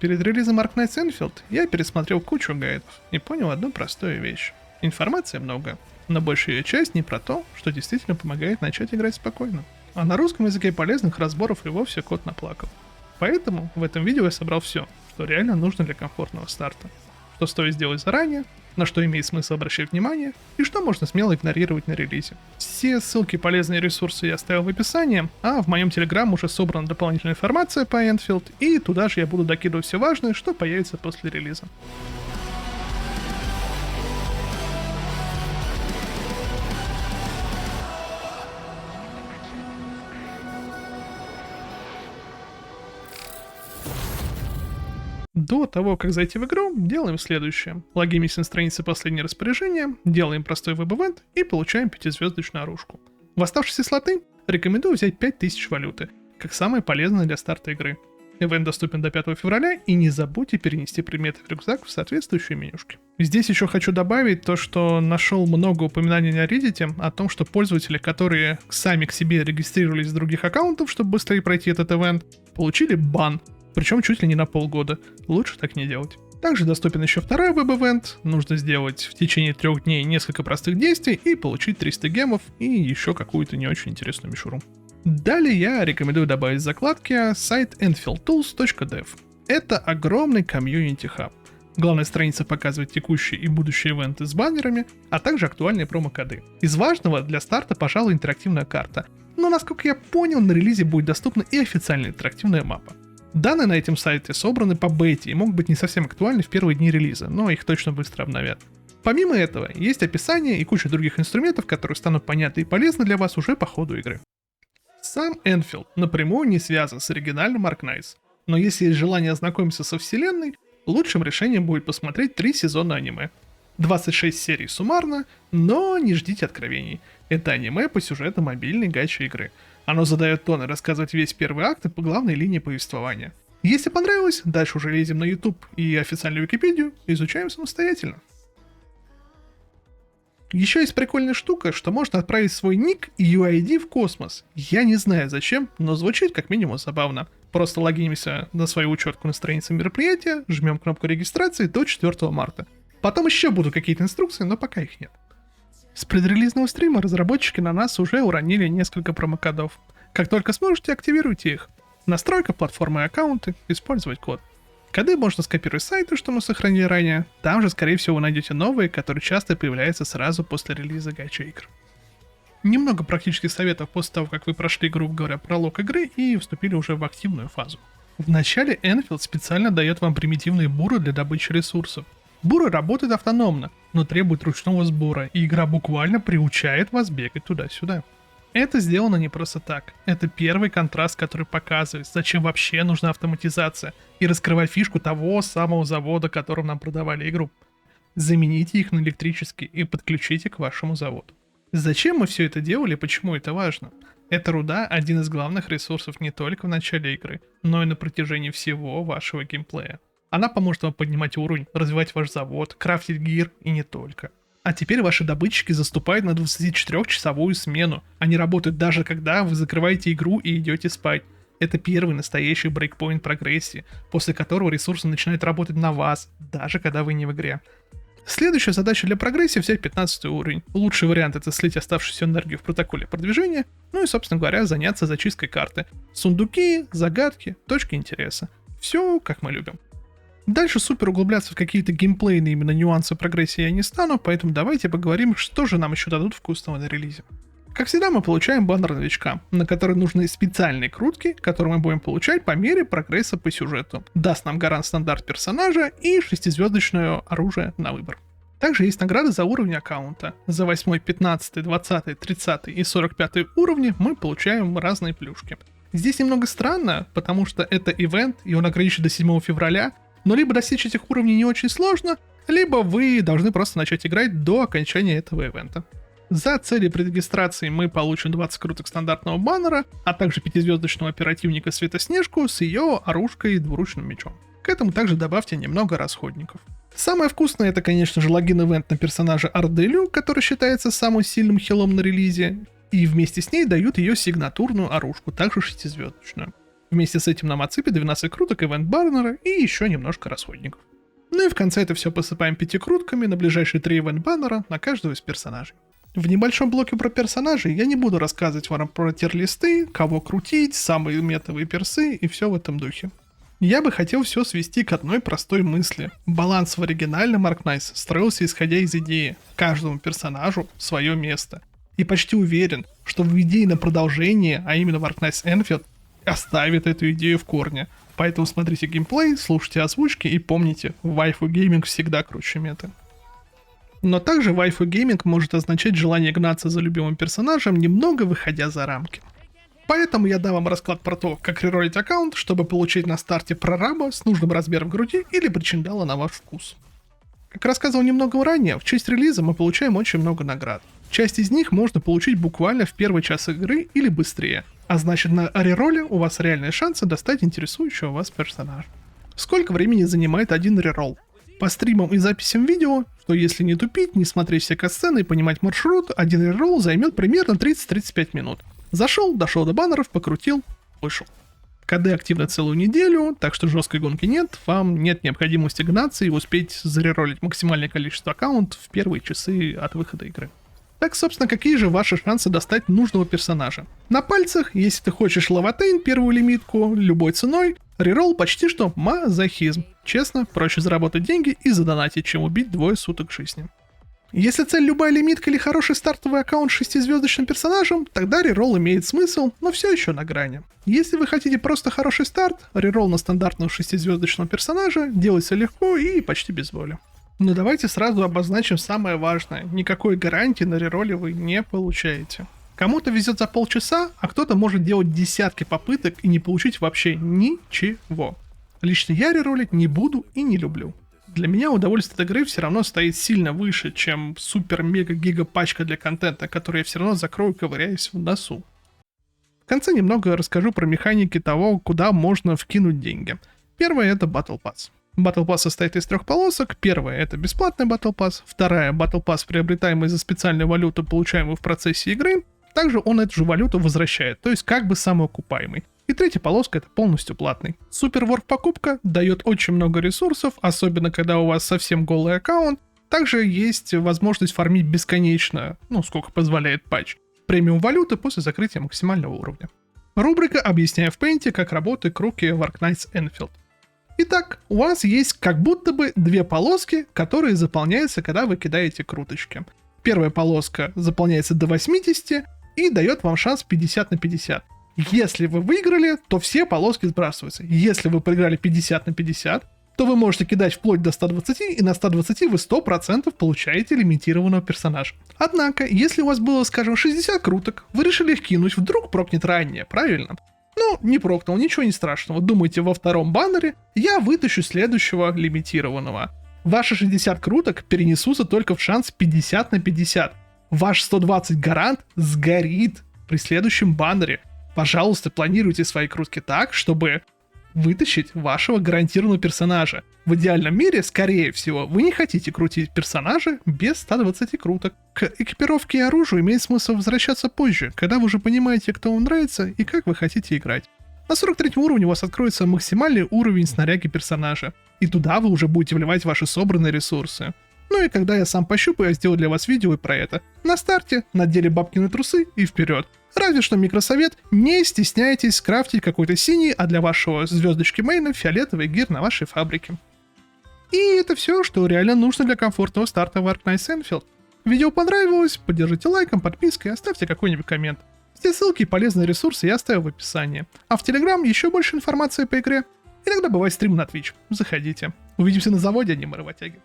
Перед релизом Arknights Enfield я пересмотрел кучу гайдов и понял одну простую вещь. Информации много, но большая ее часть не про то, что действительно помогает начать играть спокойно. А на русском языке полезных разборов и вовсе кот наплакал. Поэтому в этом видео я собрал все, что реально нужно для комфортного старта. Что стоит сделать заранее, на что имеет смысл обращать внимание и что можно смело игнорировать на релизе. Все ссылки, полезные ресурсы я оставил в описании, а в моем телеграм уже собрана дополнительная информация по Enfield, и туда же я буду докидывать все важное, что появится после релиза. До того, как зайти в игру, делаем следующее. Логимся на странице «Последнее распоряжение», делаем простой веб-ивент и получаем 5-звездочную оружку. В оставшиеся слоты рекомендую взять 5000 валюты, как самое полезное для старта игры. Ивент доступен до 5 февраля, и не забудьте перенести предметы в рюкзак в соответствующие менюшки. Здесь еще хочу добавить то, что нашел много упоминаний на Reddit о том, что пользователи, которые сами к себе регистрировались с других аккаунтов, чтобы быстрее пройти этот ивент, получили бан. Причем чуть ли не на полгода. Лучше так не делать. Также доступен еще второй веб-ивент. Нужно сделать в течение 3 дней несколько простых действий и получить 300 гемов и еще какую-то не очень интересную мишуру. Далее я рекомендую добавить в закладки сайт enfieldtools.dev. Это огромный комьюнити-хаб. Главная страница показывает текущие и будущие ивенты с баннерами, а также актуальные промокоды. Из важного для старта, пожалуй, интерактивная карта. Но, насколько я понял, на релизе будет доступна и официальная интерактивная мапа. Данные на этом сайте собраны по бете и могут быть не совсем актуальны в первые дни релиза, но их точно быстро обновят. Помимо этого, есть описание и куча других инструментов, которые станут понятны и полезны для вас уже по ходу игры. Сам Enfield напрямую не связан с оригинальным Arknights, но если есть желание ознакомиться со вселенной, лучшим решением будет посмотреть 3 сезона аниме. 26 серий суммарно, но не ждите откровений. Это аниме по сюжету мобильной гачи игры. Оно задает тон и рассказывает весь первый акт по главной линии повествования. Если понравилось, дальше уже лезем на YouTube и официальную Википедию, изучаем самостоятельно. Еще есть прикольная штука, что можно отправить свой ник и UID в космос. Я не знаю зачем, но звучит как минимум забавно. Просто логинимся на свою учетку на странице мероприятия, жмем кнопку регистрации до 4 марта. Потом еще будут какие-то инструкции, но пока их нет. С предрелизного стрима разработчики на нас уже уронили несколько промокодов. Как только сможете, активируйте их. Настройка платформы и аккаунты, использовать код. Коды можно скопировать с сайта, что мы сохранили ранее. Там же, скорее всего, вы найдете новые, которые часто появляются сразу после релиза гача игр. Немного практических советов после того, как вы прошли, грубо говоря, пролог игры и вступили уже в активную фазу. В начале Enfield специально дает вам примитивные буры для добычи ресурсов. Буры работают автономно, но требуют ручного сбора, и игра буквально приучает вас бегать туда-сюда. Это сделано не просто так. Это первый контраст, который показывает, зачем вообще нужна автоматизация, и раскрывать фишку того самого завода, которым нам продавали игру. Замените их на электрические и подключите к вашему заводу. Зачем мы все это делали и почему это важно? Эта руда – один из главных ресурсов не только в начале игры, но и на протяжении всего вашего геймплея. Она поможет вам поднимать уровень, развивать ваш завод, крафтить гир и не только. А теперь ваши добытчики заступают на 24-часовую смену. Они работают даже когда вы закрываете игру и идете спать. Это первый настоящий брейкпоинт прогрессии, после которого ресурсы начинают работать на вас, даже когда вы не в игре. Следующая задача для прогрессии — взять 15 уровень. Лучший вариант — это слить оставшуюся энергию в протоколе продвижения, ну и, собственно говоря, заняться зачисткой карты. Сундуки, загадки, точки интереса. Все, как мы любим. Дальше супер углубляться в какие-то геймплейные именно нюансы прогрессии я не стану, поэтому давайте поговорим, что же нам еще дадут вкусного на релизе. Как всегда, мы получаем баннер новичка, на который нужны специальные крутки, которые мы будем получать по мере прогресса по сюжету. Даст нам гарант стандарт персонажа и 6-звездочное оружие на выбор. Также есть награды за уровни аккаунта. За 8, 15, 20, 30 и 45 уровни мы получаем разные плюшки. Здесь немного странно, потому что это ивент, и он ограничен до 7 февраля, но либо достичь этих уровней не очень сложно, либо вы должны просто начать играть до окончания этого ивента. За цели предрегистрации мы получим 20 круток стандартного баннера, а также 5-звездочного оперативника Светоснежку с ее оружкой и двуручным мечом. К этому также добавьте немного расходников. Самое вкусное — это, конечно же, логин-ивент на персонажа Арделю, который считается самым сильным хилом на релизе, и вместе с ней дают ее сигнатурную оружку, также 6-звездочную. Вместе с этим нам отсыпят 12 круток, ивент-баннера и еще немножко расходников. Ну и в конце это все посыпаем 5 крутками на ближайшие 3 ивент-баннера на каждого из персонажей. В небольшом блоке про персонажей я не буду рассказывать вам про тир-листы, кого крутить, самые метовые персы и все в этом духе. Я бы хотел все свести к одной простой мысли. Баланс в оригинальном Arknights строился исходя из идеи каждому персонажу свое место. И почти уверен, что в идейном продолжении, а именно в Arknights Enfield, оставит эту идею в корне. Поэтому смотрите геймплей, слушайте озвучки и помните, вайфу гейминг всегда круче меты. Но также вайфу гейминг может означать желание гнаться за любимым персонажем, немного выходя за рамки. Поэтому я дам вам расклад про то, как реролить аккаунт, чтобы получить на старте прораба с нужным размером груди или причиндала на ваш вкус. Как рассказывал немного ранее, в честь релиза мы получаем очень много наград. Часть из них можно получить буквально в первый час игры или быстрее, а значит на рероле у вас реальные шансы достать интересующего вас персонажа. Сколько времени занимает один рерол? По стримам и записям видео, что если не тупить, не смотреть все катсцены и понимать маршрут, один рерол займет примерно 30-35 минут. Зашел, дошел до баннеров, покрутил, вышел. КД активно целую неделю, так что жесткой гонки нет, вам нет необходимости гнаться и успеть зареролить максимальное количество аккаунтов в первые часы от выхода игры. Так, собственно, какие же ваши шансы достать нужного персонажа? На пальцах, если ты хочешь лаватейн первую лимитку, любой ценой, рерол почти что мазохизм. Честно, проще заработать деньги и задонатить, чем убить 2 суток жизни. Если цель любая лимитка или хороший стартовый аккаунт с 6-звездочным персонажем, тогда рерол имеет смысл, но все еще на грани. Если вы хотите просто хороший старт, рерол на стандартного 6-звездочного персонажа делается легко и почти без боли. Но давайте сразу обозначим самое важное. Никакой гарантии на рероле вы не получаете. Кому-то везет за полчаса, а кто-то может делать десятки попыток и не получить вообще ничего. Лично я реролить не буду и не люблю. Для меня удовольствие от игры все равно стоит сильно выше, чем супер-мега-гига пачка для контента, который я все равно закрою, ковыряясь в носу. В конце немного расскажу про механики того, куда можно вкинуть деньги. Первое — это Battle Pass. Battle Pass состоит из 3 полосок. Первая — это бесплатный Battle Pass. Вторая — Battle Pass, приобретаемый за специальную валюту, получаемую в процессе игры. Также он эту же валюту возвращает, то есть как бы самоокупаемый. И третья полоска — это полностью платный. Суперворк покупка дает очень много ресурсов, особенно когда у вас совсем голый аккаунт. Также есть возможность фармить бесконечно, сколько позволяет патч, премиум валюты после закрытия максимального уровня. Рубрика «Объясняю в Paint, как работают круги в Arknights Enfield». Итак, у вас есть как будто бы 2 полоски, которые заполняются, когда вы кидаете круточки. Первая полоска заполняется до 80 и дает вам шанс 50 на 50. Если вы выиграли, то все полоски сбрасываются. Если вы проиграли 50 на 50, то вы можете кидать вплоть до 120, и на 120 вы 100% получаете лимитированного персонажа. Однако, если у вас было, скажем, 60 круток, вы решили их кинуть, вдруг прокнет ранее, правильно? Не прокнул, ничего не страшного. Думайте, во втором баннере я вытащу следующего лимитированного. Ваши 60 круток перенесутся только в шанс 50 на 50. Ваш 120 гарант сгорит при следующем баннере. Пожалуйста, планируйте свои крутки так, чтобы вытащить вашего гарантированного персонажа. В идеальном мире, скорее всего, вы не хотите крутить персонажа без 120 круток. К экипировке и оружию имеет смысл возвращаться позже, когда вы уже понимаете, кто вам нравится и как вы хотите играть. На 43 уровне у вас откроется максимальный уровень снаряги персонажа, и туда вы уже будете вливать ваши собранные ресурсы. Ну и когда я сам пощупаю, я сделаю для вас видео и про это. На старте надели бабкины трусы и вперед. Разве что микросовет, не стесняйтесь скрафтить какой-то синий, а для вашего звездочки мейна фиолетовый гир на вашей фабрике. И это все, что реально нужно для комфортного старта в Arknights Enfield. Видео понравилось? Поддержите лайком, подпиской, оставьте какой-нибудь коммент. Все ссылки и полезные ресурсы я оставил в описании. А в Telegram еще больше информации по игре. Иногда бывает стрим на Twitch. Заходите. Увидимся на заводе, аниме-работяги.